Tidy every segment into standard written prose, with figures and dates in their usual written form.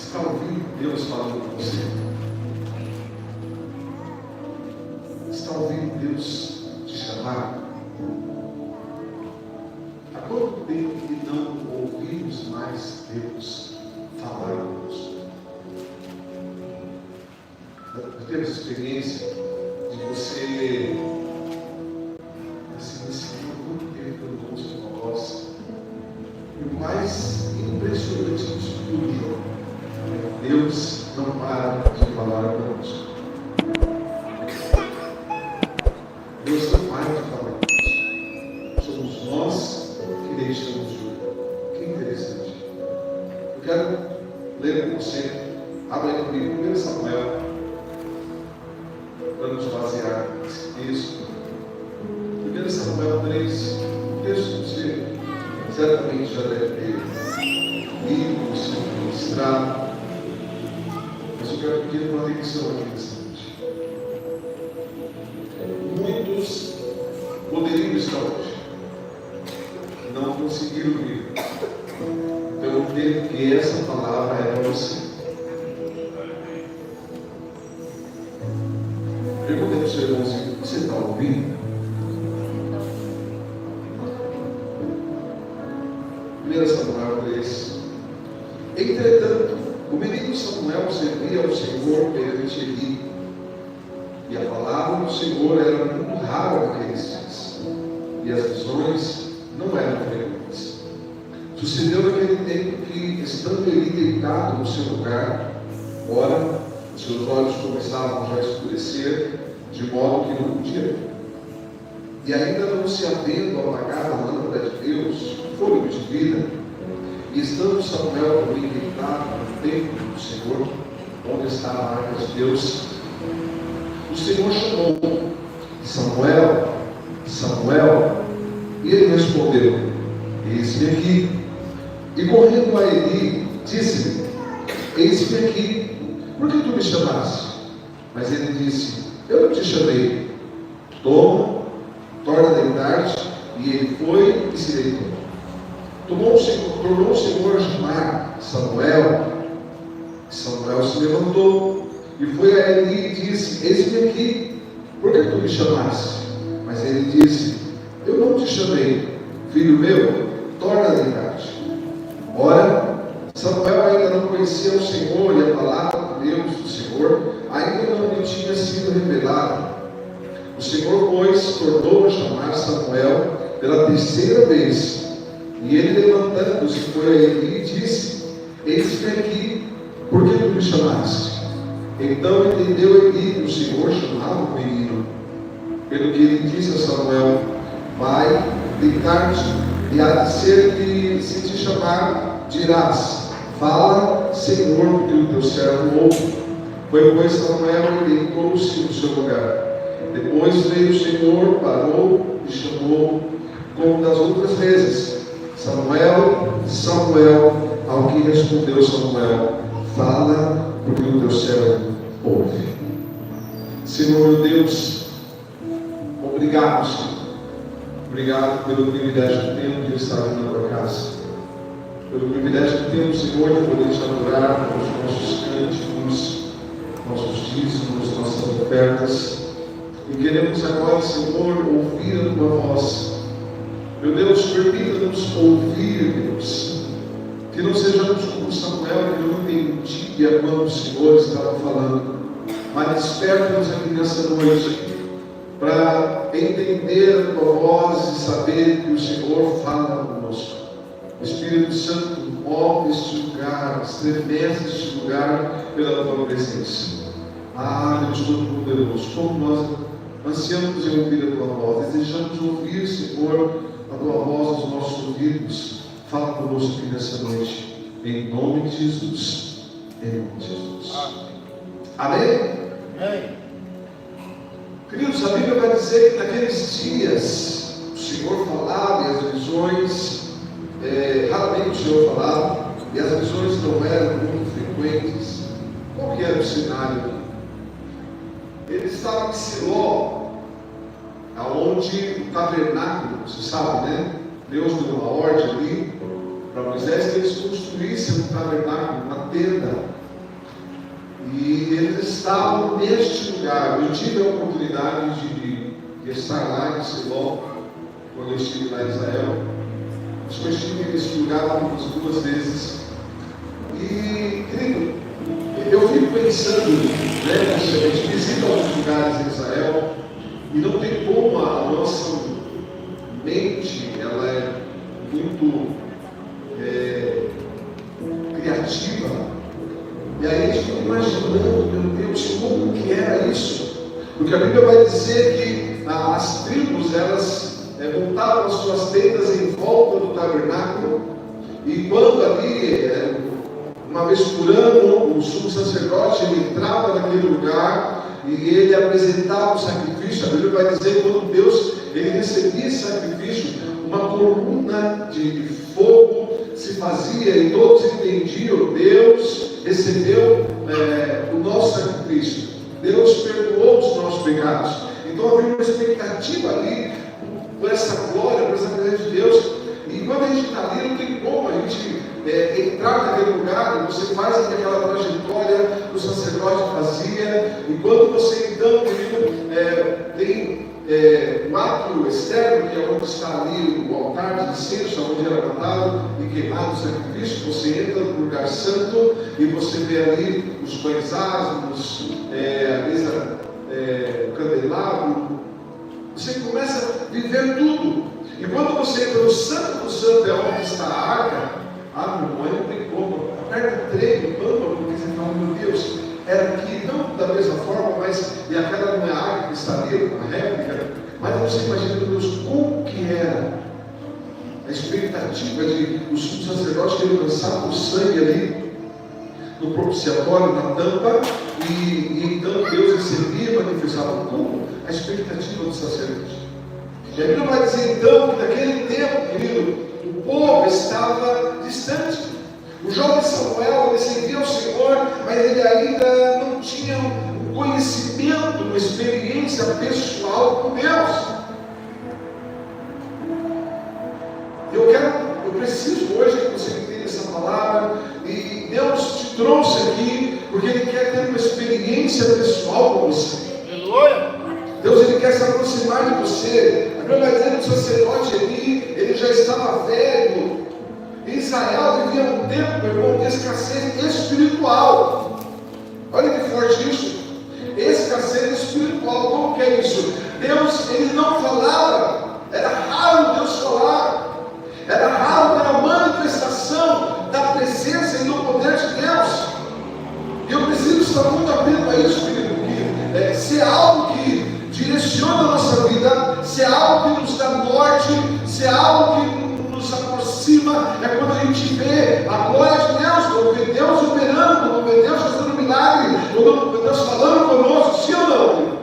está ouvindo Deus falando com você? Está ouvindo Deus te chamar? Há quanto tempo que não ouvimos mais Deus falar conosco? Nós temos experiência de você assim, Senhor, quanto tempo eu não ouço a tua voz? E o mais impressionante disso tudo é que Deus não para de falar conosco. Deus não para de falar conosco. Somos nós que deixamos de ouvir. Que interessante. Eu quero ler com você. Abra aí comigo, 1 Samuel, para nos basear nesse texto. 1 Samuel 3, um texto que você certamente já deve ter lido, sido ministrado, mas eu quero pedir uma atenção aqui nessa noite. Muitos poderiam estar hoje, não conseguiram vir. Então eu entendo que essa palavra é para você. Pergunta para o seu irmãozinho: você está ouvindo? 1 Samuel 3. Entretanto, o menino Samuel servia ao Senhor perante Eli, e a palavra do Senhor era muito rara naqueles dias, e as visões não eram frequentes. Sucedeu naquele tempo que, estando Eli deitado no seu lugar, ora, os seus olhos começavam já a escurecer, de modo que não podia ver. E ainda não se havendo apagado a lâmpada de Deus, fôlego de vida, e estando Samuel também deitado no templo do Senhor, onde estava a arca de Deus, o Senhor chamou: Samuel, Samuel. E ele respondeu: eis-me aqui. E correndo a Eli, disse-lhe: eis-me aqui, por que tu me chamaste? Mas ele disse: eu não te chamei. Toma, torna a deitar-te. E ele foi e se deitou. Tornou o Senhor a chamar Samuel. Samuel se levantou e foi a Eli e disse: eis-me aqui, por que tu me chamaste? Mas ele disse: eu não te chamei, filho meu, torna a deitar-te. Ora, Samuel ainda não conhecia o Senhor, e a palavra de Deus do Senhor ainda não lhe tinha sido revelada. O Senhor, pois, tornou a chamar Samuel pela terceira vez. E ele, levantando-se, foi a Eli e disse: eis-me aqui, por que tu me chamaste? Então entendeu Eli que o Senhor chamava o menino. Pelo que ele disse a Samuel: vai, deitar-te, e há de ser que, se te chamar, dirás: fala, Senhor, porque o teu servo ouve. Foi, pois, Samuel e deitou-se no seu lugar. Depois veio o Senhor, parou e chamou, como das outras vezes: Samuel, Samuel. Ao que respondeu Samuel: fala, porque o teu servo ouve. Senhor meu Deus, obrigado, Senhor. Obrigado pelo privilégio que temos de estar aqui na tua casa. Pelo privilégio que temos, Senhor, de poder te adorar com os nossos cânticos, nossos dízimos, nossas ofertas. E queremos agora, Senhor, ouvir a tua voz. Meu Deus, permita-nos ouvir, Deus. Que não sejamos como Samuel, que não entendia quando o Senhor estava falando. Mas desperta-nos aqui nessa noite para entender a tua voz e saber que o Senhor fala conosco. Espírito Santo, move este lugar, estremece este lugar pela tua presença. Deus Todo-Poderoso, como nós ansiamos em ouvir a tua voz, desejamos ouvir, Senhor, a tua voz nos nossos ouvidos. Fala conosco aqui nessa noite, em nome de Jesus. Em nome de Jesus. Amém? Amém. Queridos, a Bíblia vai dizer que naqueles dias o Senhor falava e as visões, raramente o Senhor falava, e as visões não eram muito frequentes. Qual que era o cenário? Ele estava em Siló, aonde o tabernáculo, você sabe, Deus deu uma ordem ali para Moisés que eles construíssem um tabernáculo, uma tenda. E eles estavam neste lugar. Eu tive a oportunidade de estar lá em Silom, quando eu estive lá em Israel. Acho que eu estive nesse lugar umas 2 vezes. E, querido, eu fico pensando, né, a gente visita alguns lugares em Israel, e não tem como a nossa mente, ela é muito criativa. E aí a gente fica imaginando, meu Deus, como que era isso? Porque a Bíblia vai dizer que as tribos, elas montavam as suas tendas em volta do tabernáculo, e quando ali, uma vez por ano, o sumo sacerdote, ele entrava naquele lugar, e ele apresentava o sacrifício. A Bíblia vai dizer que quando Deus, ele recebia esse sacrifício, uma coluna de fogo se fazia, e todos entendiam: Deus recebeu o nosso sacrifício, Deus perdoou os nossos pecados. Então havia uma expectativa ali por essa glória, por essa presença de Deus. E quando a gente está ali, não tem como a gente entrar naquele lugar. Você faz aquela trajetória que o sacerdote fazia, e quando você então, querido, tem um ato externo, que é onde está ali o altar de incenso, onde era matado e queimado o sacrifício, você entra no lugar santo e você vê ali os pães asmos, a mesa, o candelabro. Você começa a viver tudo. E quando você entra no Santo do Santo, é onde está a arca, meu irmão, não tem como, aperta o trem, porque você fala: meu Deus, era aqui, não da mesma forma, mas, e aquela não é a arca que está ali, uma réplica, mas você imagina, meu Deus, como que era a expectativa de o sumo sacerdote ter lançado o sangue ali no propiciatório, na tampa, e então Deus recebia e manifestava como a expectativa do sacerdote. E a Bíblia vai dizer então que naquele tempo, querido, o povo estava distante. O jovem Samuel, ele servia ao Senhor, mas ele ainda não tinha um conhecimento, uma experiência pessoal com Deus. Eu preciso hoje que você entenda essa palavra, e Deus te trouxe aqui porque Ele quer ter uma experiência pessoal com você. Aleluia! Deus, Ele quer se aproximar de você. A Bíblia vai dizer que o sacerdote ali, ele já estava velho. Israel vivia um tempo, meu irmão, de escassez espiritual. Olha que forte isso. Escassez espiritual. Como que é isso? Deus, Ele não falava. Era raro Deus falar. Era raro ter a manifestação da presença e do poder de Deus. E eu preciso estar muito atento a isso, querido, porque se é algo que direciona a nossa vida, se é algo que nos dá norte, se é algo que nos aproxima, é quando a gente vê a glória de Deus, quando vê Deus operando, quando vê Deus fazendo milagre, quando vê Deus falando conosco, sim ou não?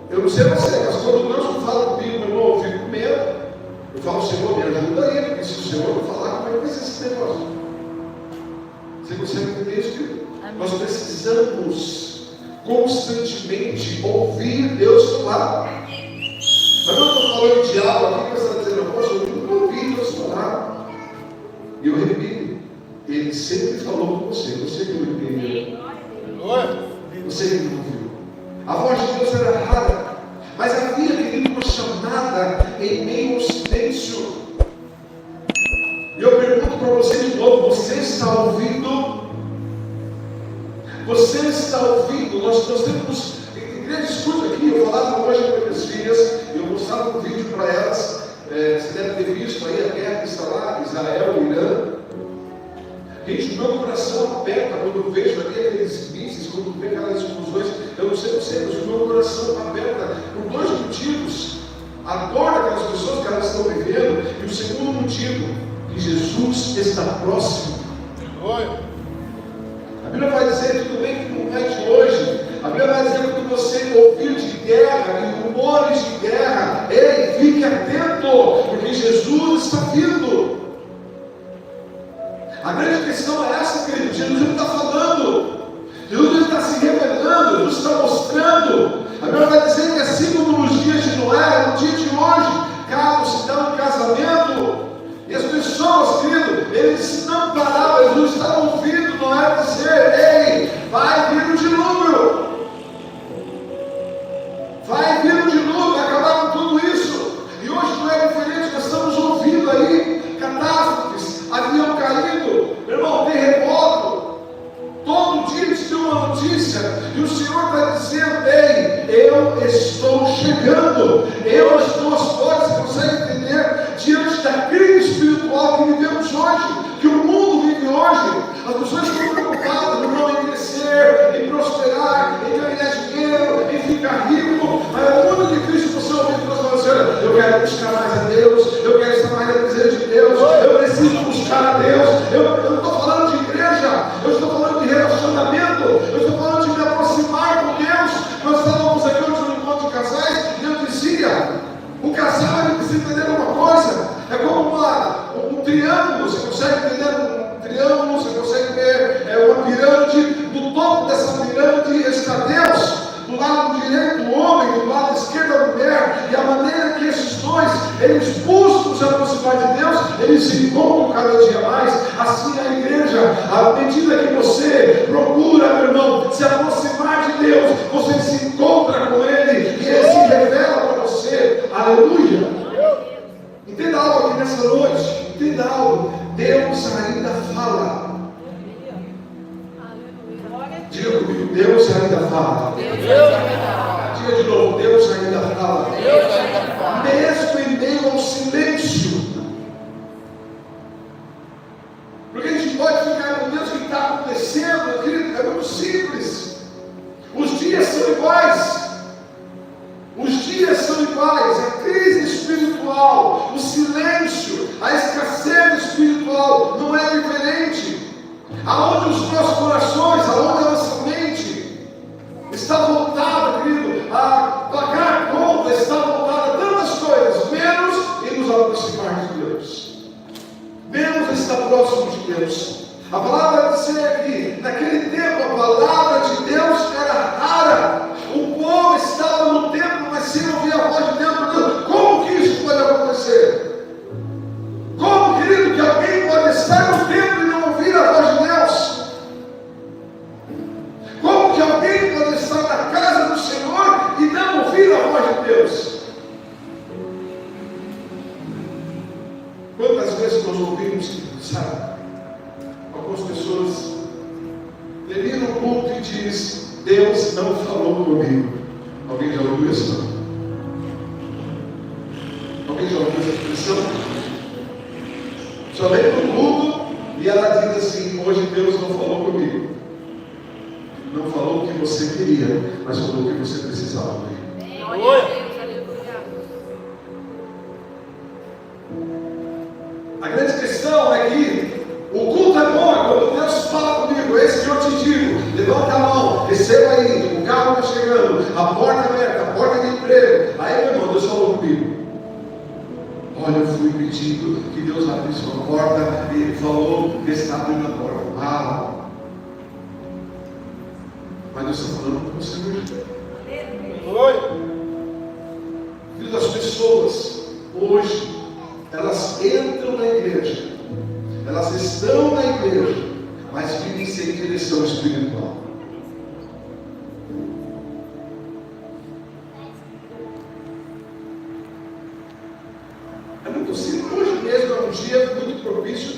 Eu não sei você, mas quando Deus não fala comigo, meu irmão, eu fico com medo. Eu falo: Senhor, me ajuda aí, porque se o Senhor não falar, como é que vai ser esse negócio? Você consegue entender isso, querido? Nós precisamos constantemente ouvir Deus falar. Mas eu não estou falando de algo aqui que você está dizendo: poxa, eu nunca ouvi Deus falar. E eu repito, Ele sempre falou com você. Você que não entendeu, você que não ouviu. A voz de Deus era rara, mas havia, querido, uma chamada em meio ao silêncio. E eu pergunto para você de novo: você está ouvindo? Você está ouvindo? Nós temos igreja, escuta aqui. Eu falava hoje com minhas filhas, eu mostrava um vídeo para elas. Você deve ter visto aí a guerra que está lá, Israel e Irã. Gente, o meu coração aperta quando eu vejo ali aqueles mísseis, quando eu vejo aquelas explosões. Eu não sei você, mas o meu coração aperta por 2 motivos: a dor daquelas pessoas que elas estão vivendo, e o segundo motivo, que Jesus está próximo. A Bíblia vai dizer, tudo bem que não é de hoje, a Bíblia vai dizer que quando você ouvir de guerra e rumores de guerra, ei, fique atento, porque Jesus está vindo. A grande questão é essa, querido. Jesus não está falando, Jesus está se revelando, Jesus está mostrando. A Bíblia vai dizer que assim como nos dias de Noé, no dia de hoje, casos se dão em casamento, e as pessoas, querido, eles não paravam, eles não estavam ouvindo Noé estou chegando. Eu estou às portas, você consegue entender? Diante da crise espiritual que vivemos hoje, que o mundo vive hoje, as pessoas estão preocupadas em crescer, em prosperar, em ganhar dinheiro, em ficar rico. Mas é muito difícil você ouvir Deus falando assim: eu quero buscar mais a Deus, eu quero estar mais na presença de Deus, eu preciso buscar a Deus. Eu não estou falando de igreja, eu estou falando de relacionamento, eu estou falando de me aproximar com Deus. Nós estávamos aqui hoje no encontro de casais e eu dizia: o casal ele precisa entender uma coisa, é como um triângulo. Você consegue entender um triângulo, você consegue ver uma pirâmide. No topo dessa pirâmide está Deus, do lado direito o homem, do lado esquerdo a mulher, e a maneira que esses dois, eles buscam se aproximar de Deus, eles se encontram cada dia mais. Assim a igreja, à medida que você procura, meu irmão, se aproximar de Deus, você se encontra com Ele, e Ele se revela para você. Aleluia! Entenda algo aqui nessa noite, entenda algo: Deus ainda fala. Diga comigo: Deus ainda fala. Diga de novo: Deus ainda fala. Mesmo em meio ao silêncio. Porque a gente pode ficar com Deus, o que está acontecendo, querido, é muito simples. Os dias são iguais. Os dias são iguais. A crise espiritual, o silêncio, a escassez espiritual não é diferente. Aonde os nossos corações, aonde a nossa mente está voltada, querido, a pagar a conta, está voltada a tantas coisas, menos em nos aproximar de Deus, menos estar próximo de Deus. A palavra vai dizer que naquele tempo a palavra de Deus era rara. O povo estava no templo, mas sem ouvir a voz de Deus. Como que isso pode acontecer? Como, querido, que alguém pode estar no templo e não ouvir a voz de Deus? Como que alguém pode estar na casa do Senhor e não ouvir a voz de Deus? Quantas vezes nós ouvimos, sabe? Algumas pessoas terminam o culto e diz: Deus não falou comigo. Alguém já ouviu isso? Alguém já ouviu essa expressão? Só vem no culto e ela diz assim: hoje Deus não falou comigo. Não falou o que você queria, mas falou o que você precisava ouvir. A grande questão é que o culto é bom, é quando Deus fala comigo. Esse que eu te digo: levanta a mão, receba aí, o carro está chegando, a porta aberta, a porta de emprego. Aí, meu irmão, Deus falou comigo. Olha, eu fui pedindo que Deus abrisse uma porta e Ele falou que está abrindo a porta. Ah, mas Deus está falando com você hoje. Oi? Filho, as pessoas hoje, elas entram na igreja, elas estão na igreja, mas vivem sem direção espiritual. É muito simples. Hoje mesmo é um dia muito propício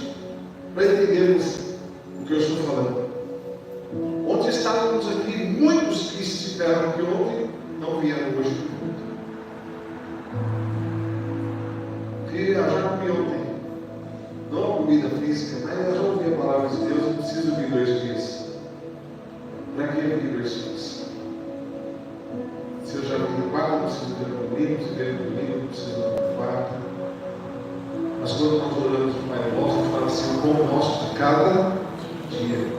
para entendermos o que eu estou falando. Ontem estávamos aqui, muitos que estiveram aqui ontem não vieram hoje. Porque eu já comi ontem, não a comida física, mas eu já ouvi a palavra de Deus. Eu preciso vir 2 dias. Para que eu vir 2 dias? Se eu já vim no 4, eu preciso vir no domingo. Se vier no domingo, eu preciso vir no 4. Mas quando nós oramos no Pai Nosso, a gente fala assim: o pão nosso de cada dia.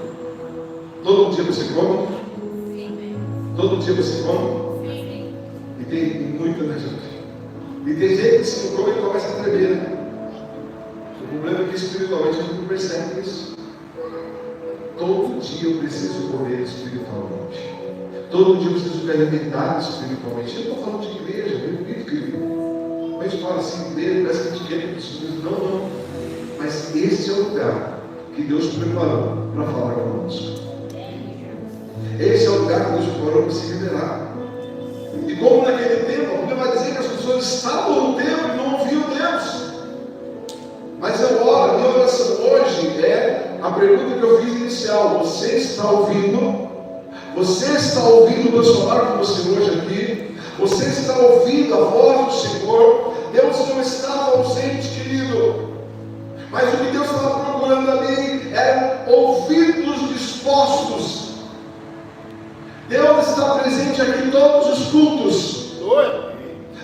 Todo dia você come? Sim. Todo dia você come? Sim. E tem muita, né, gente? E tem gente que se não come e começa a tremer, né? O problema é que espiritualmente a gente não percebe isso. Todo dia eu preciso comer espiritualmente. Todo dia eu preciso me alimentar espiritualmente. Eu não estou falando de igreja, eu vivo, querido. A gente fala assim, igreja, parece que a gente quer isso. Não. Mas esse é o lugar que Deus preparou para falar conosco. Esse é o lugar que Deus preparou para se revelar. E como naquele tempo, a Bíblia vai dizer que as pessoas estavam no templo e não ouviam Deus. Mas eu oro, a minha oração hoje é a pergunta que eu fiz inicial: você está ouvindo? Você está ouvindo Deus falar com você hoje aqui? Você está ouvindo a voz do Senhor. Deus não estava ausente, querido. Mas o que Deus estava procurando ali eram ouvidos dispostos. Deus está presente aqui em todos os cultos.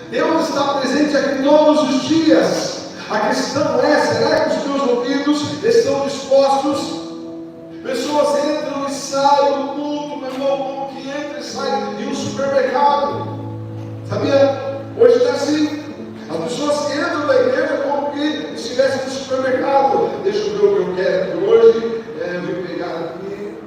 Deus está presente aqui todos os dias. A questão é, será que os teus ouvidos estão dispostos? Pessoas entram e saem do culto, meu irmão, como que entra e sai em um supermercado. Sabia? Hoje está assim. As pessoas entram na igreja como que estivessem no supermercado. Deixa eu ver o que eu quero aqui hoje. Eu vou pegar aqui.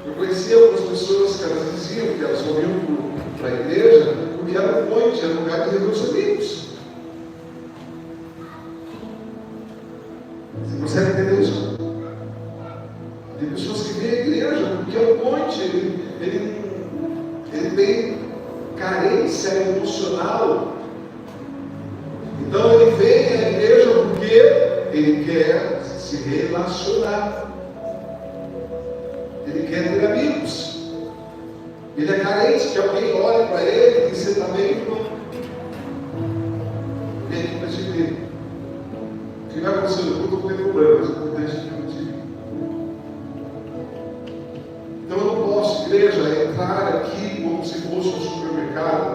Eu conhecia algumas pessoas que elas diziam que elas iam para a igreja porque era um ponte, era um lugar de rever os amigos. Você consegue entender isso? Tem pessoas que vêm à igreja porque é um ponte, ele tem carência emocional. Então ele vem à igreja porque ele quer se relacionar. Ele quer ter amigos. Ele é carente que alguém olhe para ele e diz: você está bem? Vem aqui para te ver. O que vai acontecer no culto? Eu vou ter problemas. Eu vou ter que. Então eu não posso, igreja, entrar aqui como se fosse um supermercado.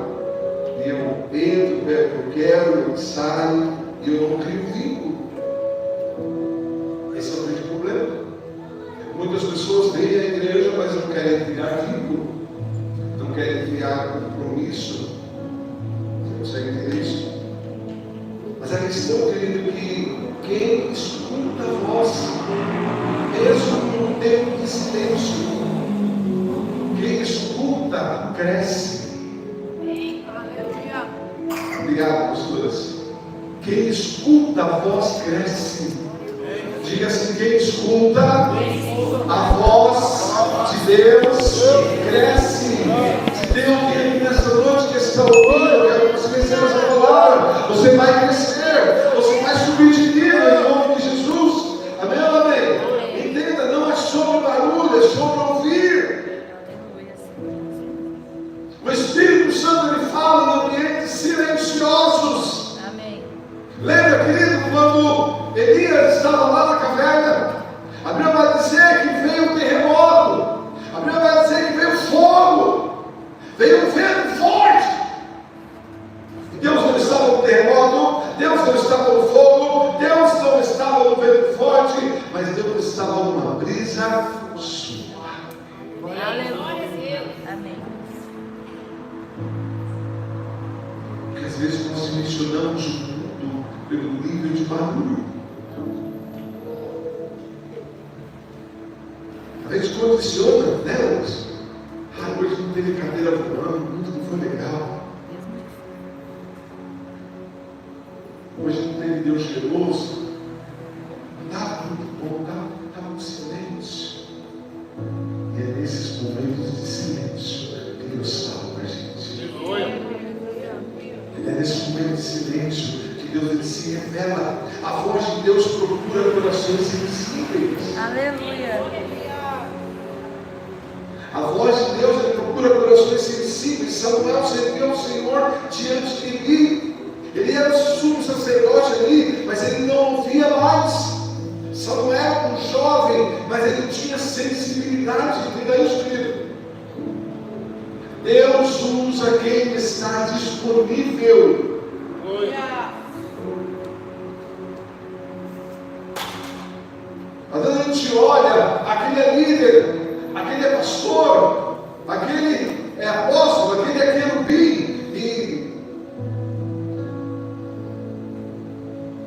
E eu entro, pego o que eu quero, eu saio e eu não crio vínculo. Esse é o grande problema. Muitas pessoas vêm à igreja, mas não querem criar vínculo, não querem criar compromisso. Você consegue entender isso? Mas a questão, querido, é que quem escuta a voz, mesmo num tempo de silêncio, quem escuta, cresce. Obrigado, pastoras. Quem escuta a voz, cresce. Diga assim: quem escuta a voz de Deus cresce. Se tem alguém nessa noite que está ouvindo, eu quero que você receba essa palavra. Você vai crescer, você vai subir de nível em nome de Jesus. Amém ou amém? Entenda, não é sobre barulho, é sobre ouvir. O Espírito Santo ele fala em ambientes silenciosos. Amém. Lembra, querido, quando Elias estava lá na caverna, a Bíblia vai dizer que veio um terremoto, a Bíblia vai dizer que veio fogo, veio um vento forte. E Deus não estava no terremoto, Deus não estava no fogo, Deus não estava no vento forte, mas Deus estava numa brisa suave. Aleluia. Amém. Porque às vezes nós mencionamos o mundo pelo nível de barulho. A gente condiciona, né, hoje? Hoje não teve cadeira voando, muito não foi legal. Hoje não teve Deus cheiroso. Não estava muito bom, estava um silêncio. E é nesses momentos de silêncio que Deus fala com a gente. É nesse momento de silêncio que Deus ele se revela. A voz de Deus procura corações sensíveis. Aleluia. A voz de Deus ele procura corações sensíveis. Samuel serviu ao Senhor diante de Eli. Ele era o sumo sacerdote ali, mas ele não ouvia mais. Samuel era um jovem, mas ele tinha sensibilidade. Entenda isso, querido. Deus usa quem está disponível. Às vezes a gente olha, aquele é líder, aquele é pastor, aquele é apóstolo, aquele é querubim, e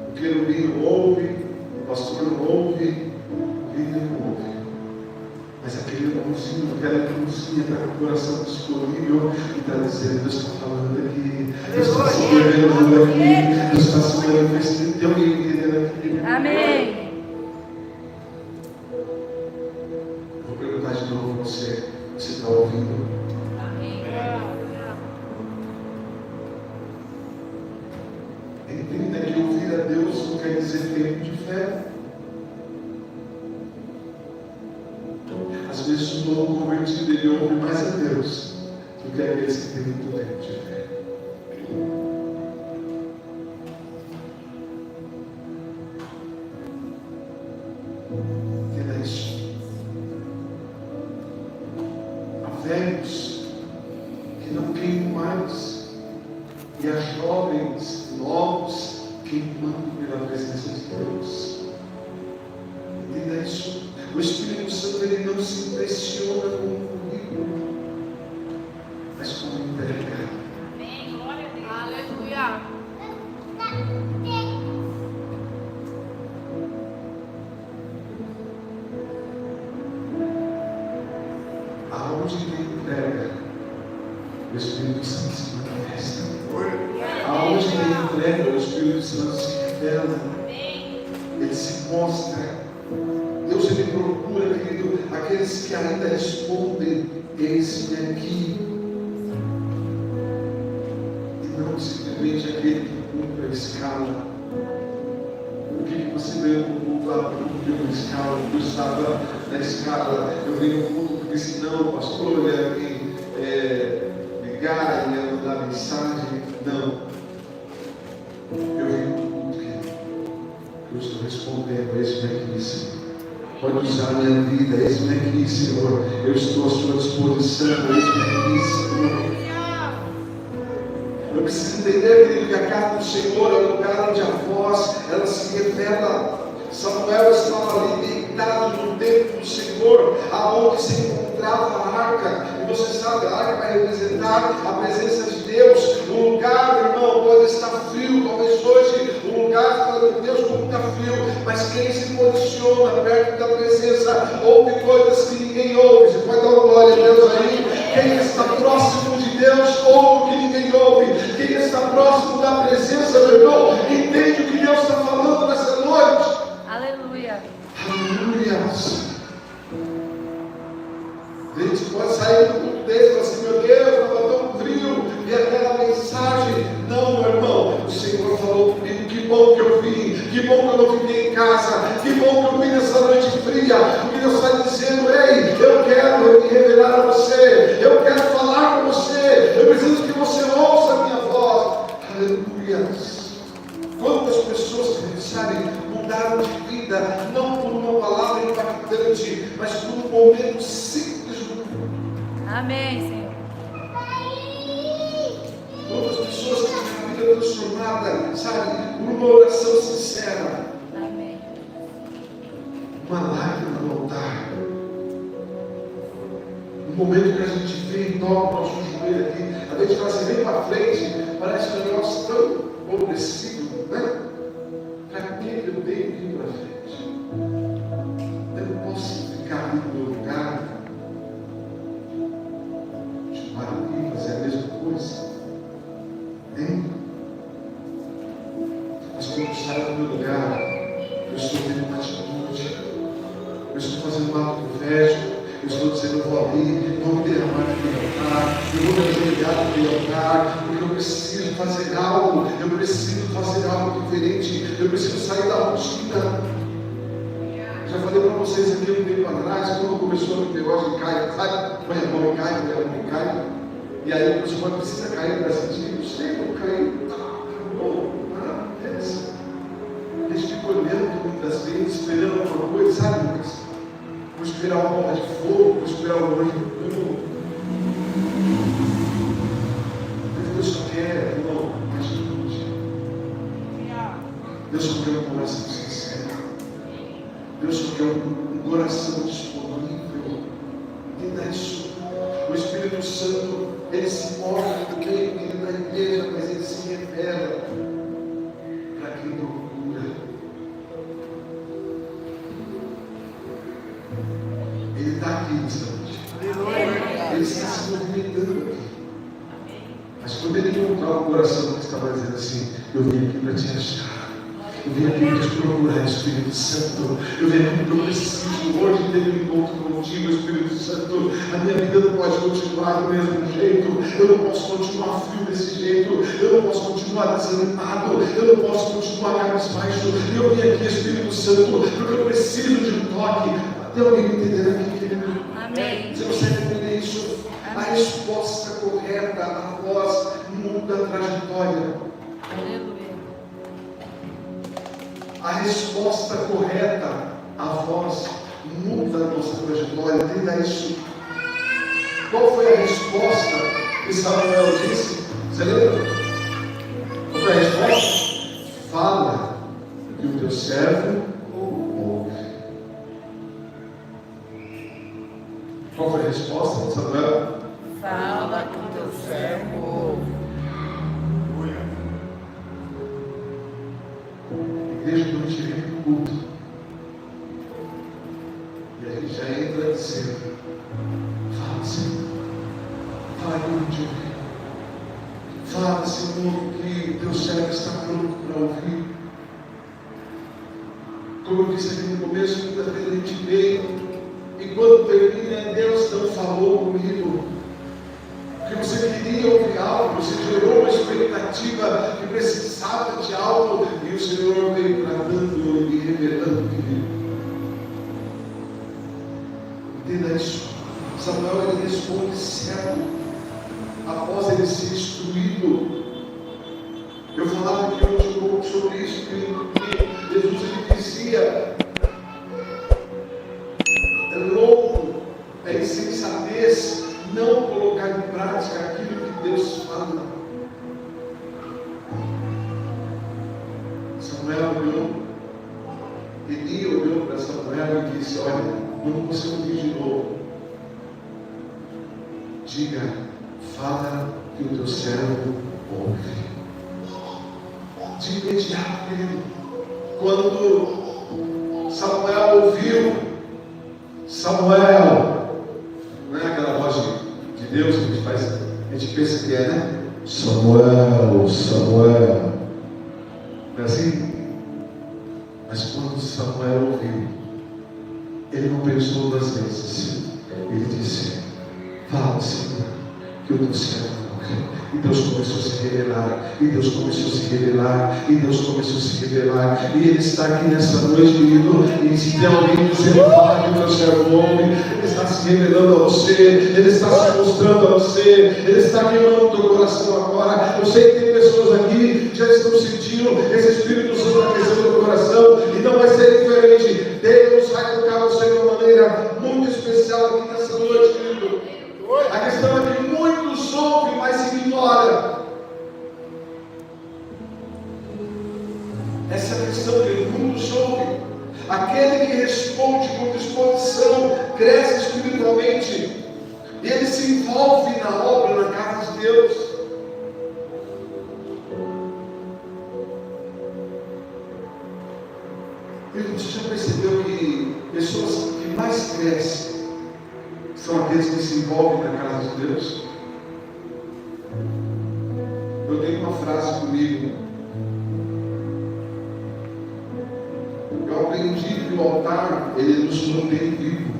o querubim não ouve, o pastor não ouve, o líder não ouve. Mas aquele irmãozinho, aquela irmãzinha está com o coração disponível e está dizendo: Deus está falando aqui, Deus está se revelando aqui, Deus está se manifestando. Tem alguém entendendo aqui? Amém. Vou perguntar de novo a você está ouvindo? Amém. Entenda que ouvir a Deus não quer dizer tempo de fé. Às vezes vezes o novo convertido ele ouve mais a Deus do que aqueles que têm muito tempo de fé. Entenda isso. Há velhos que não queimam mais, e há jovens novos queimando pela presença de Deus. Entenda isso. O Espírito Santo ele não se impressiona com o currículo, mas com o entrega. Amém. Glória a Deus. Aleluia. Aonde tem entrega, o Espírito Santo se manifesta. Aonde tem entrega, o Espírito Santo se revela. Ele se mostra. Deus ele procura, querido, aqueles que ainda respondem: eis-me aqui. E não simplesmente aquele que cumpre a escala. O que você veio no culto lá para cumprir uma escala? Eu estava na escala, eu vim no culto porque senão o pastor ia me ligar, ia mandar mensagem. Não. Eu vim no culto, querido. Eu estou respondendo: eis-me aqui, Senhor. Pode usar a minha vida, eis-me aqui, Senhor. Eu estou à sua disposição, eis-me aqui, Senhor. Eu preciso entender, querido, que a casa do Senhor é o lugar onde a voz, ela se revela. Samuel estava ali deitado no templo do Senhor, aonde se encontrava a arca. E você sabe, a arca vai representar a presença de Deus. O lugar, irmão, pode estar frio. Talvez hoje o lugar fala de Deus como está frio. Mas quem se posiciona perto da presença ouve coisas que ninguém ouve. Você pode dar uma glória a Deus aí? Quem está próximo de Deus ouve o que ninguém ouve. Quem está próximo da presença, meu irmão, entende o que Deus está falando nessa noite. Aleluia. Aleluia. A gente pode sair do culto desse e falar assim: meu Deus, estava tão frio, e aquela mensagem. Não, meu irmão, o Senhor falou comigo: que bom que eu vim, que bom que eu não fiquei em casa, que bom que eu vim nessa noite fria. O que Deus está dizendo: ei, eu quero me revelar a você, eu quero falar com você, eu preciso que você ouça a minha voz. Aleluia. Quantas pessoas que sabem mudaram de vida, não por uma palavra impactante, mas por um momento simples. Amém, Senhor. Quantas pessoas que têm a vida transformada, sabe, por uma oração sincera. Amém. Uma lágrima no altar. No momento que a gente vem e toca o nosso joelho aqui, a gente fala assim: vem para frente, parece um negócio tão opressivo, né? Para que eu tenho que ir para frente? Eu não posso ficar ali no meu lugar, continuar aqui, fazer a mesma coisa. Hein? Mas quando eu saio do meu lugar, eu estou tendo uma atitude, eu estou fazendo um ato profético. Eu estou dizendo: eu vou ali, vou me derramar naquele altar, eu vou me ajoelhar naquele altar, porque eu preciso fazer algo, eu preciso fazer algo diferente, eu preciso sair da rotina. Já falei para vocês aqui um tempo atrás, quando começou o negócio de cair, sabe? Põe a mão e cai, põe a mão e cai. E aí o pessoal precisa cair para sentir: não sei, vou cair, acabou, nada acontece. A gente fica olhando muitas vezes, esperando alguma coisa, sabe? Vou esperar uma bola de fogo, vou esperar um anjo do fogo. Mas Deus só quer, irmão, atitude. Deus só quer um coração sincero. Deus só quer um coração disponível. Entenda isso. O Espírito Santo, ele se mostra também na igreja, mas ele se revela para quem procura. Ele está aqui nessa noite. Ele está se movimentando aqui. Mas quando ele encontrar o coração que estava dizendo assim: eu vim aqui para te achar, eu vim aqui para te procurar, Espírito Santo, eu vim aqui porque eu preciso hoje ter um encontro contigo, Espírito Santo. A minha vida não pode continuar do mesmo jeito, eu não posso continuar frio desse jeito, eu não posso continuar desanimado, eu não posso continuar cabisbaixo. Eu vim aqui, Espírito Santo, porque eu preciso de um toque. Tem alguém me entendendo aqui, querido? Amém. Você consegue entender isso? A resposta correta, a voz muda a trajetória. Aleluia. A resposta correta, a voz muda a nossa trajetória. Entenda isso. Qual foi a resposta que Samuel disse? Você lembra? Qual foi a resposta? Fala que o teu servo ouve. Qual foi a resposta de Samuel? Fala que o teu servo ouve. Igreja, quando a gente vem para o culto e a gente já entra dizendo: fala, Senhor, fala que eu te ouvi. Fala, Senhor, que o teu servo está pronto para ouvir. Como eu disse aqui no começo, muitas vezes a gente veio e quando termina, Deus não falou comigo. Porque você queria ouvir algo, você gerou uma expectativa que precisava de algo e o Senhor veio tratando e revelando comigo. Entenda isso. Samuel, ele responde certo após ele ser instruído. Eu falava aqui hoje um pouco sobre isso, que Jesus ele dizia: é louco, é insensatez não colocar em prática aquilo que Deus fala. Samuel olhou, Eli olhou para Samuel e disse: olha, quando você ouvir de novo, diga, fala que o teu servo ouve. De imediato, querido, quando Samuel ouviu, Samuel, não é aquela voz de Deus que a gente faz, a gente pensa que é, né? Samuel, Samuel, não é assim? Mas quando Samuel ouviu, ele não pensou 2 vezes, ele disse: fala, Senhor, que eu te servo. E Deus começou a se revelar, e Deus começou a se revelar, e Deus começou a se revelar, e Ele está aqui nessa noite, querido, e se tem alguém dizendo: fala que o teu servo ouve, Ele está se revelando a você, Ele está se mostrando a você, Ele está queimando o teu coração agora. Eu sei que tem pessoas aqui que já estão sentindo esse Espírito Santo aquecendo o teu coração, e não vai ser diferente. Deus vai tocar você de uma maneira muito especial aqui nessa noite, querido. A questão é que muitos ouvem, mas se ignora. Essa é a questão que muitos ouvem. Aquele que responde com disposição cresce espiritualmente. E ele se envolve na obra, na casa de Deus. E você já percebeu que pessoas que mais crescem são aqueles que se envolvem na casa de Deus? Eu tenho uma frase comigo. Eu aprendi que o altar, ele nos mantém vivo.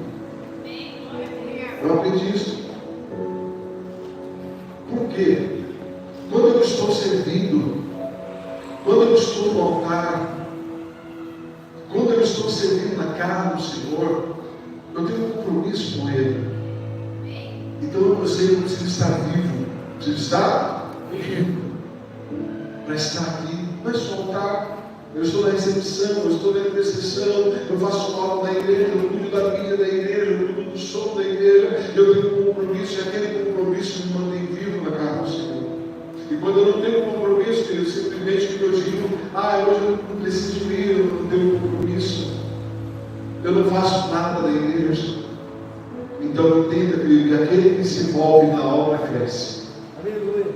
Eu aprendi isso. Por quê? Quando eu estou servindo, quando eu estou no altar, quando eu estou servindo na casa do Senhor, eu tenho um compromisso com Ele. Então eu sei que eu preciso estar vivo. Preciso estar vivo. Para estar aqui, não é só altar. Eu estou na recepção, eu estou na intercessão, eu faço algo na igreja, eu cuido da vida da igreja, eu cuido do som da igreja, eu tenho um compromisso, e aquele compromisso me mantém vivo na casa do Senhor. E quando eu não tenho compromisso, eu simplesmente que eu digo: hoje eu não preciso ir, eu não tenho compromisso, eu não faço nada da igreja. Então entenda, querido, que aquele que se envolve na obra cresce. Aleluia.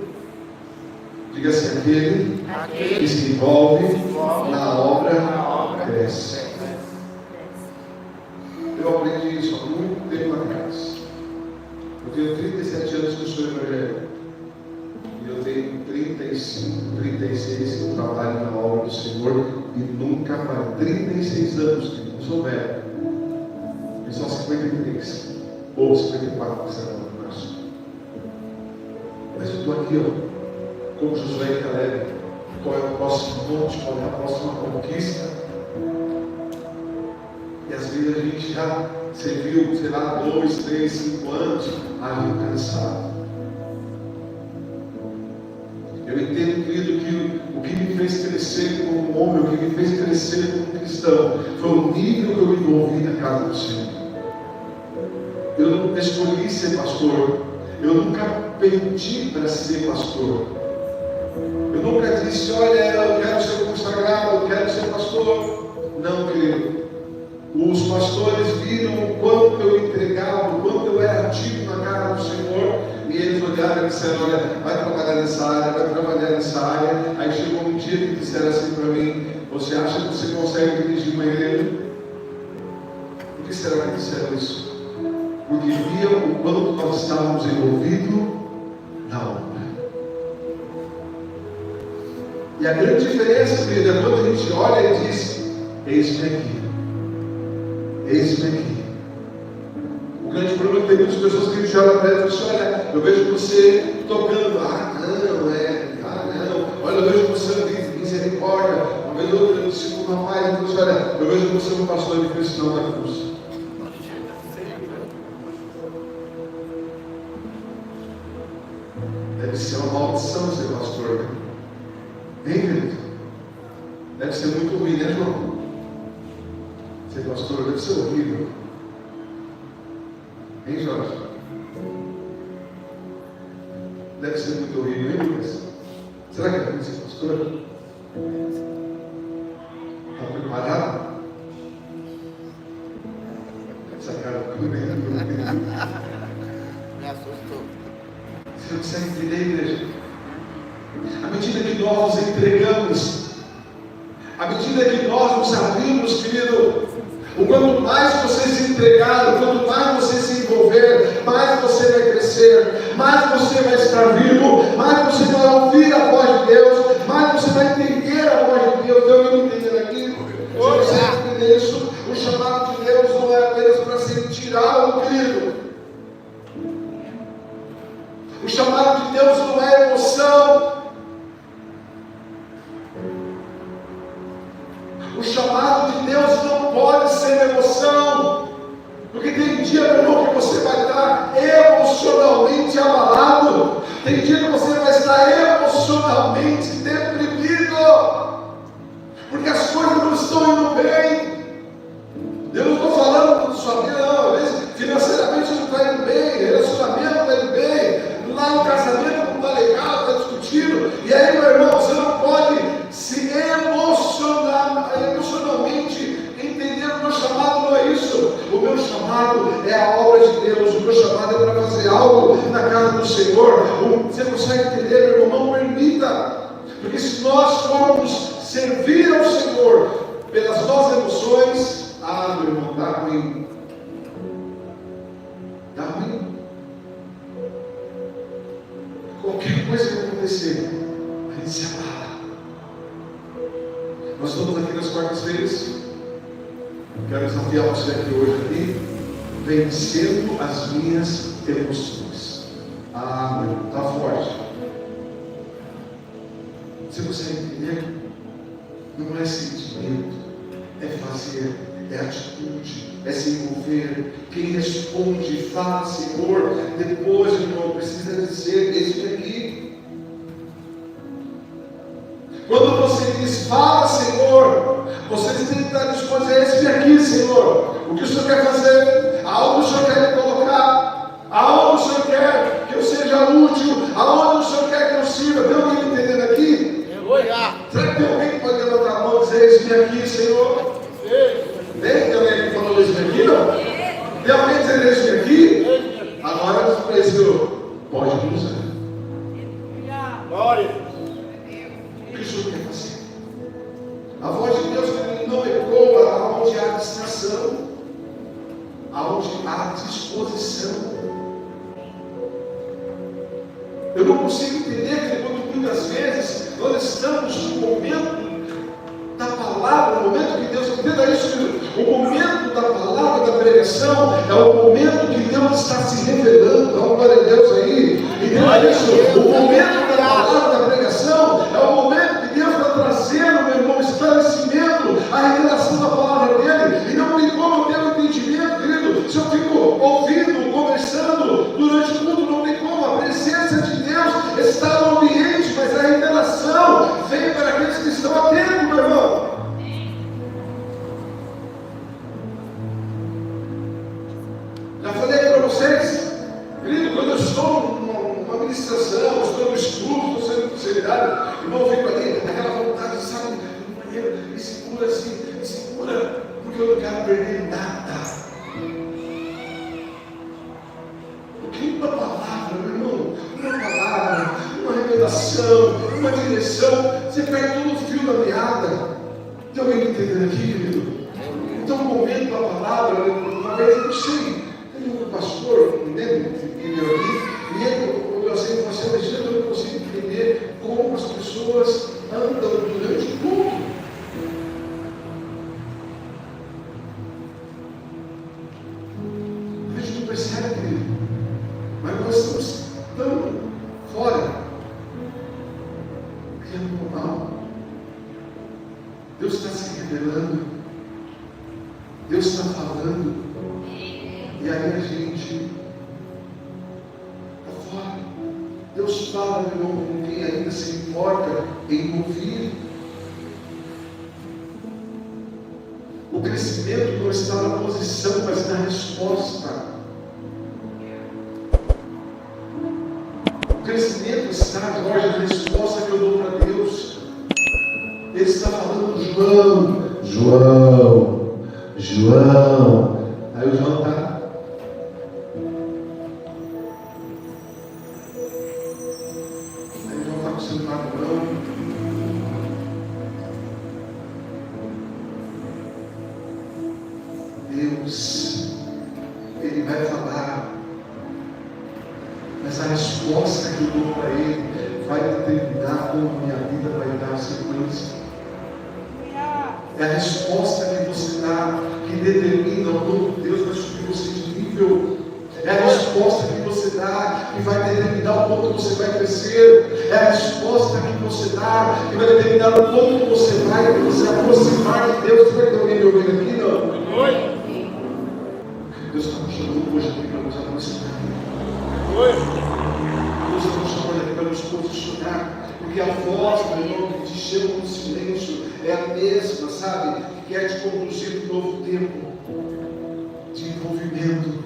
Diga assim: aquele que se envolve na obra cresce. Eu aprendi isso há muito tempo atrás. Eu tenho 37 anos que eu sou evangélico. E eu tenho 35, 36 que eu trabalho na obra do Senhor. E nunca mais, 36 anos que não sou velho. E só 53. Ou 54, que será no março. Mas eu estou aqui, como Josué e Caleb. Qual é o próximo monte? Qual é a próxima conquista? E às vezes a gente já serviu, sei lá, 2, 3, 5 anos, ali cansado. Eu entendo, querido, que o que me fez crescer como homem, o que me fez crescer como cristão, foi o nível que eu me envolvi na casa do Senhor. Eu não escolhi ser pastor, eu nunca pedi para ser pastor. Eu nunca disse, olha, eu quero ser consagrado, eu quero ser pastor. Não, querido. Os pastores viram o quanto eu entregava, o quanto eu era ativo na casa do Senhor, e eles olharam e disseram, olha, vai trabalhar nessa área, vai trabalhar nessa área. Aí chegou um dia que disseram assim para mim, você acha que você consegue dirigir uma igreja? Por que será que disseram isso? Porque viam o quanto nós estávamos envolvidos na obra. E a grande diferença, querido, é quando a gente olha e diz, eis-me aqui. Eis-me aqui. O grande problema é que tem muitas pessoas que a gente olha para ela e diz, olha, eu vejo você tocando, não, olha, eu vejo você de misericórdia, uma vez outra eu disse com um rapaz, eu disse, olha, eu vejo você um pastor de cristão da cruz. Deve ser uma maldição ser pastor, né? Hein, querido? Deve ser muito ruim, né, João? Ser pastor deve ser horrível. Hein, Jorge? Deve ser muito horrível, hein, Lucas? Será que é ruim ser pastor? Está preparado? Essa cara me assustou. Você não consegue entender, igreja? À medida que nós nos entregamos, à medida que nós nos abrimos, querido, o quanto mais você se entregar, o quanto mais você se envolver, mais você vai crescer, mais você vai estar vivo, mais você vai ouvir a voz de Deus, mais você vai entender a voz de Deus. Eu não entendo aqui. Você consegue entender isso? O chamado de Deus não é apenas para sentir algo, querido. O chamado de Deus não é emoção. O chamado de Deus não pode ser emoção, porque tem dia, meu irmão, que você vai estar emocionalmente abalado, tem dia que você vai estar emocionalmente deprimido, porque as coisas não estão indo bem. Eu não estou falando da sua vida, não, às vezes financeiramente não está indo bem, relacionamento não está indo bem, lá no casamento não está legal, está discutindo, e aí, meu irmão, você não pode se emocionalmente entender o meu chamado. Não é isso. O meu chamado é a obra de Deus, o meu chamado é para fazer algo na casa do Senhor. Você consegue entender, meu irmão? Não permita, porque se nós formos servir ao Senhor pelas nossas emoções, meu irmão, dá ruim. Dá ruim. Qualquer coisa que acontecer, a gente se abala. Nós estamos aqui nas quartas-feiras. Quero desafiar você aqui hoje aqui, vencendo as minhas emoções. Meu irmão, está forte. Você consegue entender? Não é sentimento, é fazer, é atitude, é se envolver. Quem responde, fala, Senhor, depois, irmão, precisa dizer, eis-me aqui. Quando você diz, fala, Senhor, você tem que estar disposto a dizer, eis-me aqui, Senhor. O que o Senhor quer fazer? Aonde o Senhor quer me colocar? Aonde o Senhor quer que eu seja útil? Aonde o Senhor quer que eu sirva? Tem alguém me entendendo aqui? Será que tem alguém que pode levantar a mão e dizer, eis-me aqui, Senhor? Tem alguém que falou eis-me aqui, não? Tem alguém dizendo eis-me aqui? Agora o Senhor pode me usar. Glória. O que o Senhor quer fazer? A voz de Deus não ecoa aonde há distração, aonde há disposição. Eu não consigo entender que quando muitas vezes nós estamos no momento da palavra, o momento que Deus, entenda isso, o momento da palavra, da pregação, é o momento que Deus está se revelando. Dá uma glória a Deus aí. Entenda isso, o momento da palavra, da pregação, é o momento que Deus está trazendo, meu irmão, esclarecimento, a revelação da palavra dele. E não tem como ter um entendimento, querido, Porque eu não quero perder nada. Porque uma palavra, meu irmão, uma palavra, uma revelação, uma direção, você perde todo o fio da meada. Tem alguém me entendendo aqui, querido? Então, o momento da palavra, uma vez eu não sei, tem um pastor, me lembro, que veio aqui, e ele, eu assim, mas eu não consigo entender como as pessoas andam durante o culto. A gente não percebe, querido, mas nós estamos tão fora que é normal. Deus está se revelando, Deus está falando, e aí a gente está fora. Deus fala, meu irmão, com quem ainda se importa em ouvir. O crescimento não está na posição, mas na resposta. O crescimento está, Jorge, na resposta que eu dou para Deus. Ele está falando, João. Aí o João está. Aí o João está com o celular na mão. Deus, Ele vai falar. Mas a resposta que eu dou para Ele vai determinar como a minha vida vai dar sequência. É a resposta que você dá que determina o nome de Deus vai subir você de nível. É a resposta que você dá que vai determinar o quanto você vai crescer. É a resposta que você dá que vai determinar o quanto você vai se aproximar de Deus. Você vai ter alguém me ouvindo aqui? Não? Deus está nos chamando hoje aqui para nos aproximar. Deus está nos chamando aqui para nos posicionar. Porque a voz, meu irmão, que te chama no silêncio é a mesma, sabe? Que quer te conduzir para um novo tempo de envolvimento,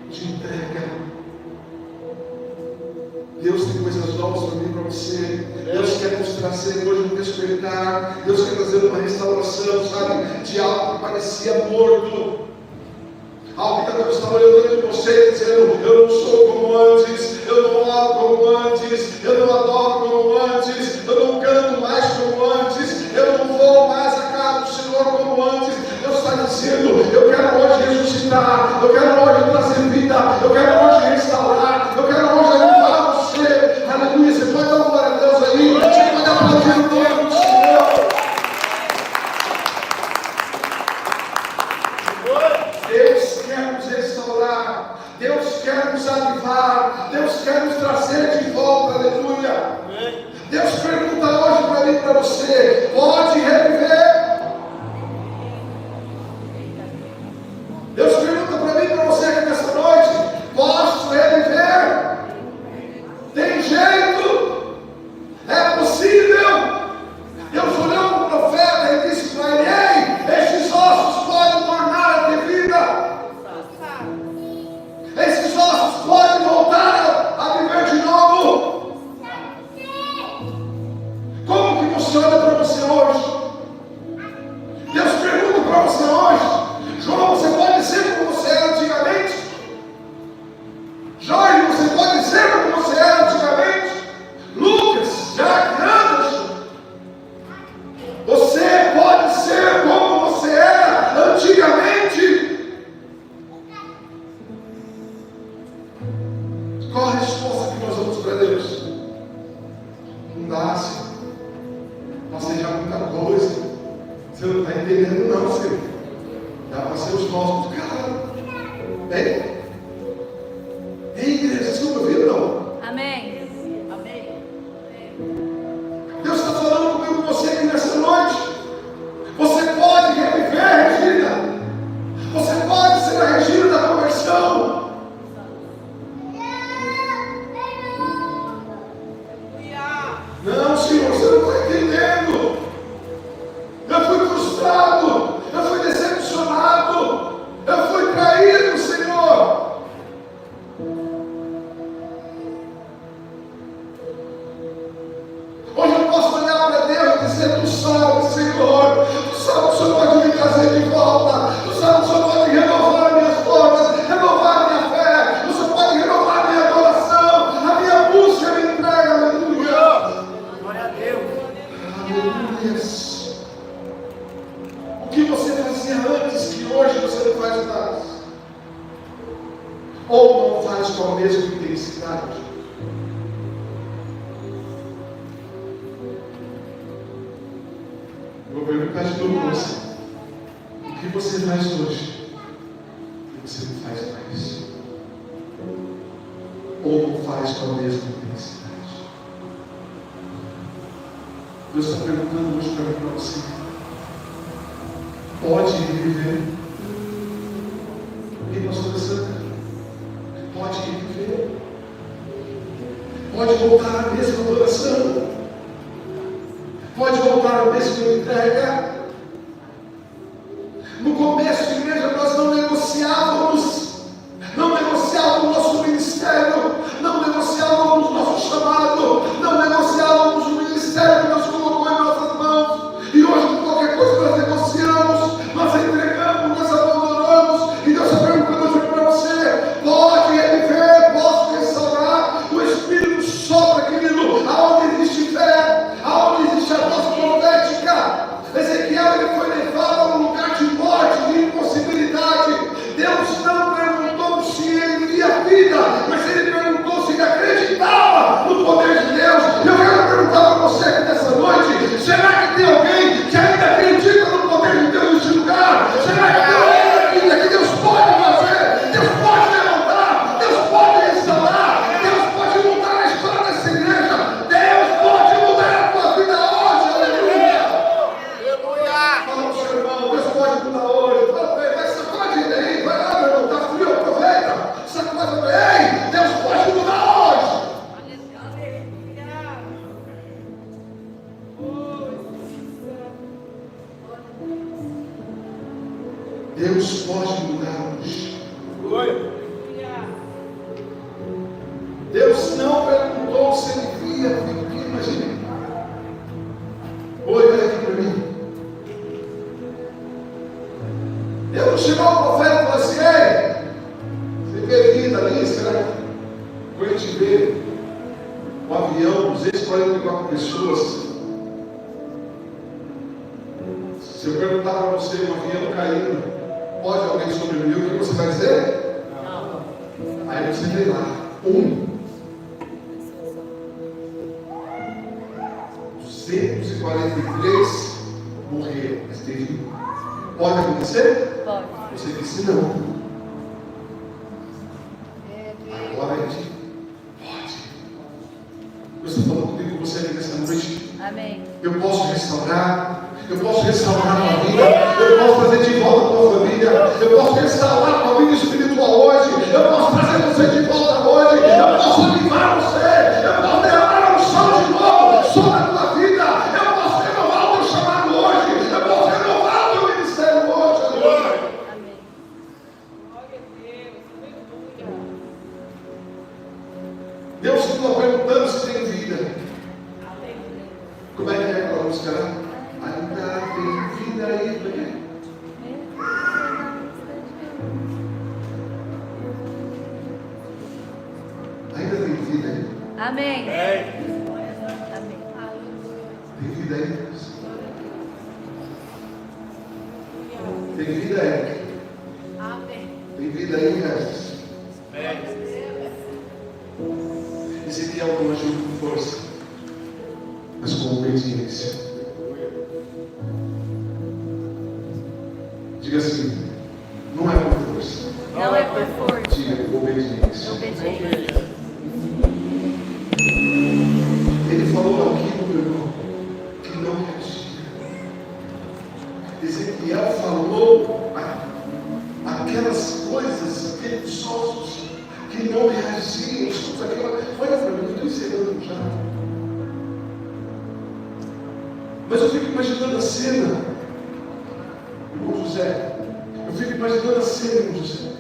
de entrega. Deus tem coisas novas para mim e para você. Deus quer nos trazer hoje um despertar. Deus quer trazer uma restauração, sabe? De algo que parecia morto. Algo que Deus estava olhando dentro de você dizendo: eu não sou como antes, eu não oro como antes, eu não adoro como antes, eu não canto mais como antes, eu não vou mais à casa do Senhor como antes. Deus está dizendo: eu quero hoje ressuscitar, eu quero hoje trazer vida, eu quero hoje restaurar, eu quero hoje animar você. Aleluia, você pode dar uma glória a Deus aí, você pode aplaudir o nome do Senhor. Deus quer nos restaurar, Deus quer nos avivar, Deus quer nos trazer de volta, aleluia. Deus pergunta hoje para mim e para você: pode reviver? Deus pergunta para mim e para você aqui nessa noite: posso reviver? Tem jeito? É possível? Deus olhou para o profeta e disse para ele: ei, estes ossos podem tornar a ter vida. Esses ossos podem voltar a viver de novo. Como que você olha para você hoje? Deus pergunta para você hoje: João, você pode ser como você era antigamente? Jorge, você pode ser como você era antigamente? Lucas, Jack, Anderson, você pode ser como você era antigamente? Qual a resposta que nós damos para Deus? Não dá, Senhor. Passei já muita coisa. Você não está entendendo, não, Senhor. Já passei os nossos do carro. Bem? Ei, igreja, vocês estão me ouvindo, não? Amém. Amém. Deus está falando comigo, com você aqui nessa noite. Você pode reviver, Regina. Você pode ser a Regina da conversão. Não, Senhor, você não está entendendo. Eu fui frustrado, eu fui decepcionado, eu ou não faz com a mesma intensidade? Eu vou perguntar de novo para você. O que você faz hoje? O que você não faz mais? Ou não faz com a mesma intensidade? Deus está perguntando hoje para mim e para você. Pode viver? E nós conversamos. Pode viver? Pode voltar à mesma adoração? Pode voltar à mesma entrega? No começo, igreja, nós não negociávamos nosso ministério, não negociávamos nosso chamado, não negociávamos o ministério que Deus colocou em nossas mãos. E hoje, qualquer coisa nós negociamos, nós entregamos, nós abandonamos. E Deus está perguntando hoje para você: pode reviver, posso restaurar? O Espírito sopra, querido, aonde existe fé, aonde existe a voz profética. Ezequiel, ele foi levado a um lugar de morte, de impossibilidade. Deus não perguntou se ele via vida, mas ele perguntou se ele acreditava no poder de Deus. Eu quero perguntar para você aqui nessa noite: será que tem alguém que ainda acredita no poder de Deus neste lugar? Será que tem alguém ainda que Deus pode fazer? Deus pode levantar, Deus pode restaurar, Deus pode mudar a história dessa igreja, Deus pode mudar a tua vida hoje. Aleluia! Fala para o seu irmão: Deus pode mudar hoje. Fala para ele: vai sacode ele aí, vai lá, meu irmão, está frio, aproveita. Sacode para ele: ei, Deus pode mudar hoje. Deus pode mudar hoje. Deus não perguntou se ele via, imagine. Oi, olha aqui para mim. Deus não chegou ao profeta e falou assim: ei, você vê vida ali? Será que quando a gente vê um avião, 244 pessoas? Se eu perguntar para você, um avião caindo, pode alguém sobreviver? O que você vai dizer? Não. Aí você vê lá, 243 morreram, mas teve um. Pode acontecer? Pode. Você disse não. Agora a gente pode. Deus está falando comigo com você aqui nessa noite. Amém. Eu posso restaurar. Eu posso restaurar a tua vida. Eu posso trazer de volta a tua família. Eu posso restaurar a tua vida espiritual hoje. Eu posso trazer você de volta hoje. Eu posso livrar você. Eu posso derramar um chão de novo sobre a tua vida. Eu posso renovar o teu chamado hoje. Eu posso renovar o teu ministério hoje. Aleluia. Amém. Glória a Deus. Deus está perguntando se tem vida. Como é que é aquela música? Ainda tem vida aí, né? Ainda tem vida aí. Amém. Amém. Tem vida aí. Tem vida aí. Amém. Tem vida aí, Regis. Ezequiel não agiu com força, mas com obediência. Diga assim: não é por força. Não é por força. Diga com obediência. Obediência. Ele falou aqui, meu irmão, que não reagia. Ezequiel falou aquelas coisas, aqueles ossos que não reagiam. Escuta aquela. Olha para mim, eu estou encerrando já. Mas eu fico imaginando a cena, irmão José. Eu fico imaginando a cena, irmão José.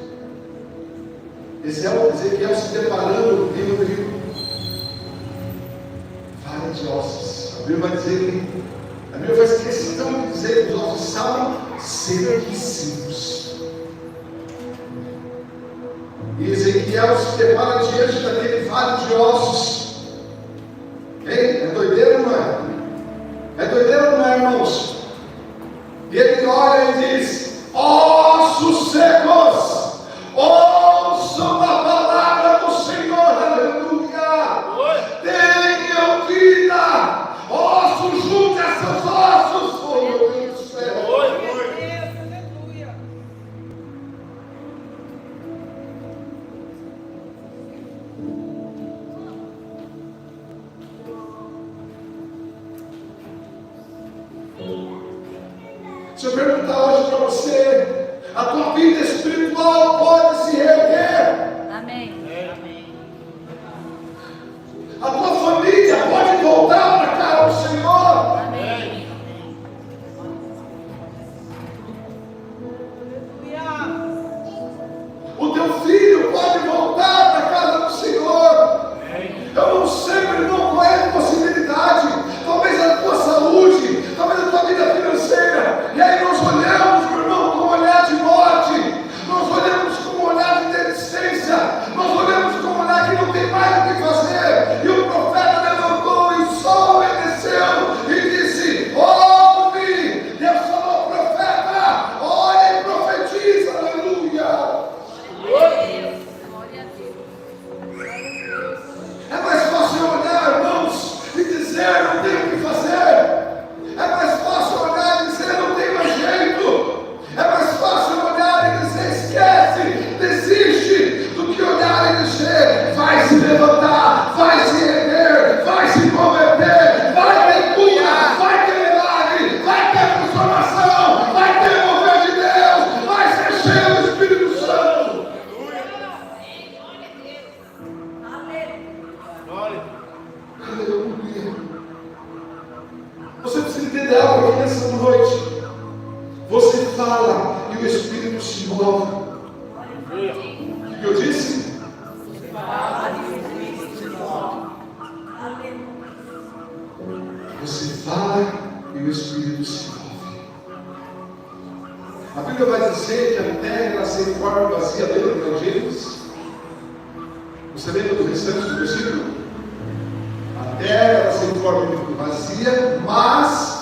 Ezequiel se deparando em um rio. Vale de ossos. A Bíblia vai dizer que a Bíblia faz questão de dizer que os ossos estavam sequíssimos. E Ezequiel se depara diante daquele vale de ossos. Ei, é doideira ou não é? É doideira ou não é, irmãos? E ele olha e diz: ossos secos, ouçam a Deixa eu perguntar hoje para você: a tua vida espiritual pode se reerguer? Amém. A tua família pode voltar para a casa do Senhor? Amém. O teu filho pode voltar para a casa do Senhor? Eu não sei, meu irmão, qual é a possibilidade. Talvez a tua saúde, talvez a tua vida financeira. E aí nós olhamos, meu irmão, com um olhar de morte. Nós olhamos com um olhar de intermitência. Nós olhamos com um olhar que não tem mais o que fazer. E o profeta levantou e só obedeceu e disse: ouve! Deus falou ao profeta: olha e profetiza, aleluia! Glória a Deus. É mais fácil olhar, irmãos, e dizer: não tenho o que fazer. É mais fácil olhar e dizer: não tem mais jeito. É mais fácil olhar e dizer: esquece, desiste, do que olhar e dizer: vai se levantar, vai se erguer, vai se converter, vai ter cura, vai ter milagre, vai ter transformação, vai ter mover de Deus, vai ser cheio do Espírito Santo. Aleluia. Você precisa entender algo aqui nessa noite. Você fala e o Espírito se move. O que eu disse? Você fala e o Espírito se move. A Bíblia vai dizer que a terra ela se forma vazia dentro de Gênesis. Você lembra do restante do versículo? A terra ela se forma vazia, mas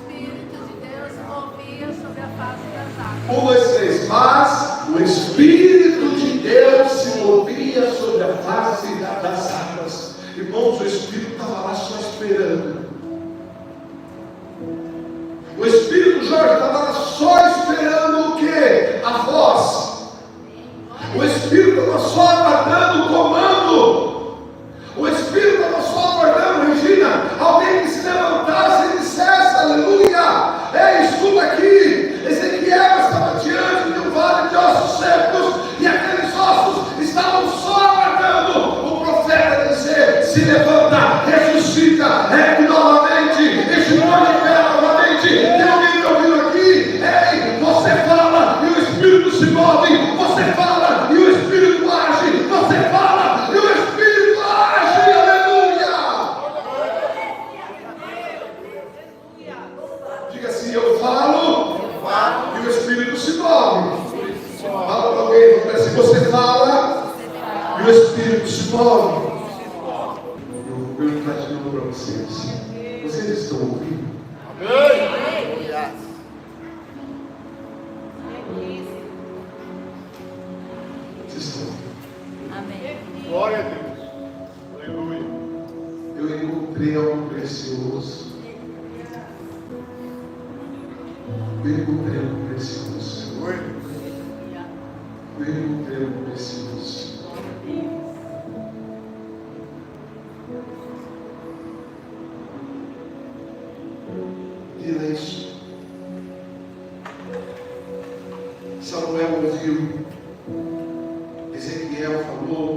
O Espírito de Deus se movia sobre a face das águas. 1, 2, 3. Mas o Espírito de Deus se movia sobre a face das águas. Irmãos, o Espírito estava lá só esperando. O Espírito Jorge estava lá só esperando o quê? A voz. O Espírito estava só aguardando o comando. O Espírito estava só aguardando, Regina, alguém que se levantasse e dissesse: aleluia. Ei, escuta aqui. Ezequiel estava diante de um vale de ossos secos, e aqueles ossos estavam só aguardando o profeta dizer: se levanta, ressuscita, ergue novamente, este monte de pé novamente. Tem alguém me ouvindo aqui? Ei, você fala e o Espírito se move, você fala e o Espírito age, você fala e o Espírito age, aleluia. Diga assim: eu falo e o Espírito se move. Fala para alguém, diga assim: você fala e o Espírito se move. Eu vou perguntar de novo para vocês: vocês estão ouvindo? Vocês estão ouvindo? Amém. Glória a Deus. Aleluia. Eu encontrei algo precioso. Eu encontrei algo precioso. Eu encontrei algo precioso. Diga isso. Samuel ouviu. Ezequiel falou.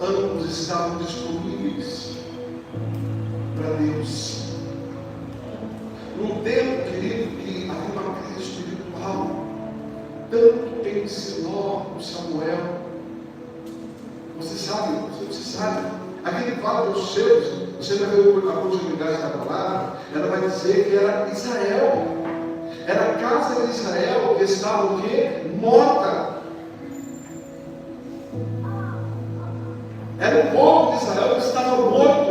Ambos estavam disponíveis para Deus. No tempo, querido, que havia uma crise espiritual, tanto em Siló como Samuel. Você sabe, aquele vale dos seus, você vai ver a continuidade da palavra, ela vai dizer que era Israel. Era a casa de Israel que estava o quê? Morta. Era o povo de Israel que estava morto.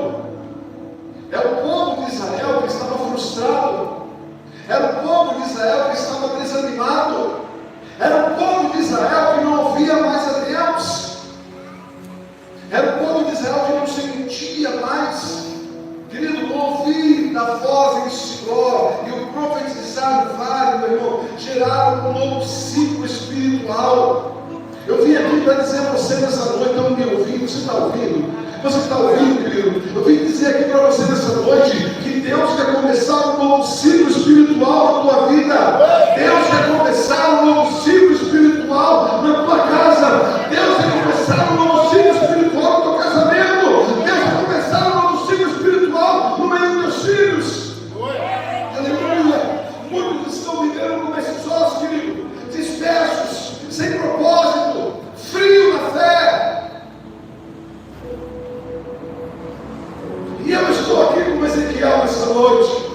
Era o povo de Israel que estava frustrado. Era o povo de Israel que estava desanimado. Era o povo de Israel que não ouvia mais a Deus. Era o povo de Israel que não sentia mais. Querido, o ouvir da voz em Siló e o profetizar no vale, meu irmão, geraram um novo ciclo espiritual. Eu vim aqui para dizer a você nessa noite, estão me ouvindo? Você está ouvindo? Você está ouvindo, querido? Eu vim dizer aqui para você nessa noite que Deus quer começar um novo ciclo espiritual na tua vida. Deus quer começar um novo ciclo espiritual na tua casa. Deus quer começar um novo ciclo espiritual no teu casamento. Deus quer começar um novo ciclo espiritual no meio dos teus filhos. Aleluia! Muitos estão vivendo como esses ossos, querido, dispersos, sem propósito, frio na fé. E eu estou aqui como Ezequiel nessa noite.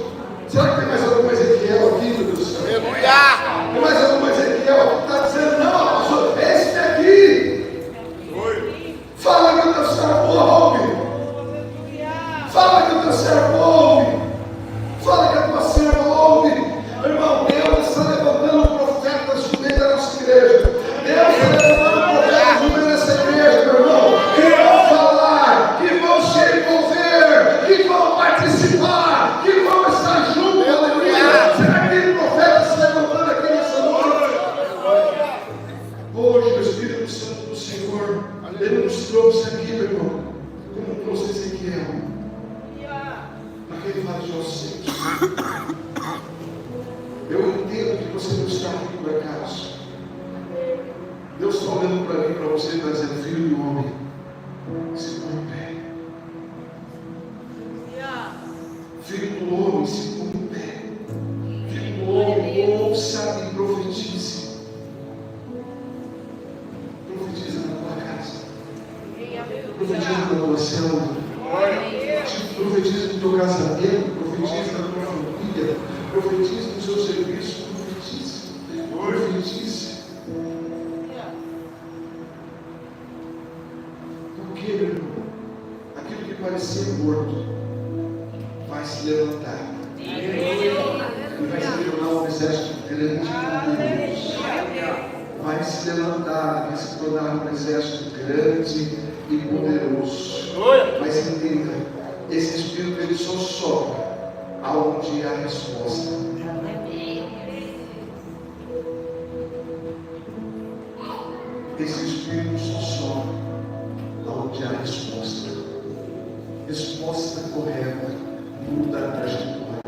Será que tem mais algum Ezequiel aqui, meu Deus do céu? Tem mais algum Ezequiel que está dizendo, não, pastor, esse daqui. Fala que o teu servo ouve. Fala que o teu servo ouve. Fala que a tua serva ouve. Irmão, Deus está levantando profetas no meio da nossa igreja. Deus está levantando profetas no meio dessa igreja, meu irmão. Que vão falar, que vão se envolver, que vão participar, que vão estar juntos. Aleluia. Será que aquele profeta se levantando aqui nessa noite? Hoje, o Espírito Santo do Senhor, Ele nos trouxe aqui, meu irmão, como trouxe Ezequiel. Para que ele fale de você. Eu entendo que você não está aqui por acaso. Deus está olhando para mim e para você e está dizendo, filho do homem, se põe em pé. Filho do homem, se põe em pé. Filho do homem, ouça e profetize. Profetiza na tua casa. Profetiza na tua célula. Profetiza no teu casamento. Profetiza na tua família. Profetize no seu serviço. Profetize. Porque, meu irmão, aquilo que parecia morto vai se levantar. E vai se tornar um exército grande e poderoso. Vai se levantar, vai se tornar um exército grande e poderoso. Mas entenda, esse Espírito ele só sopra aonde há resposta. Esse Espírito só sopra aonde há resposta. Resposta correta muda a trajetória.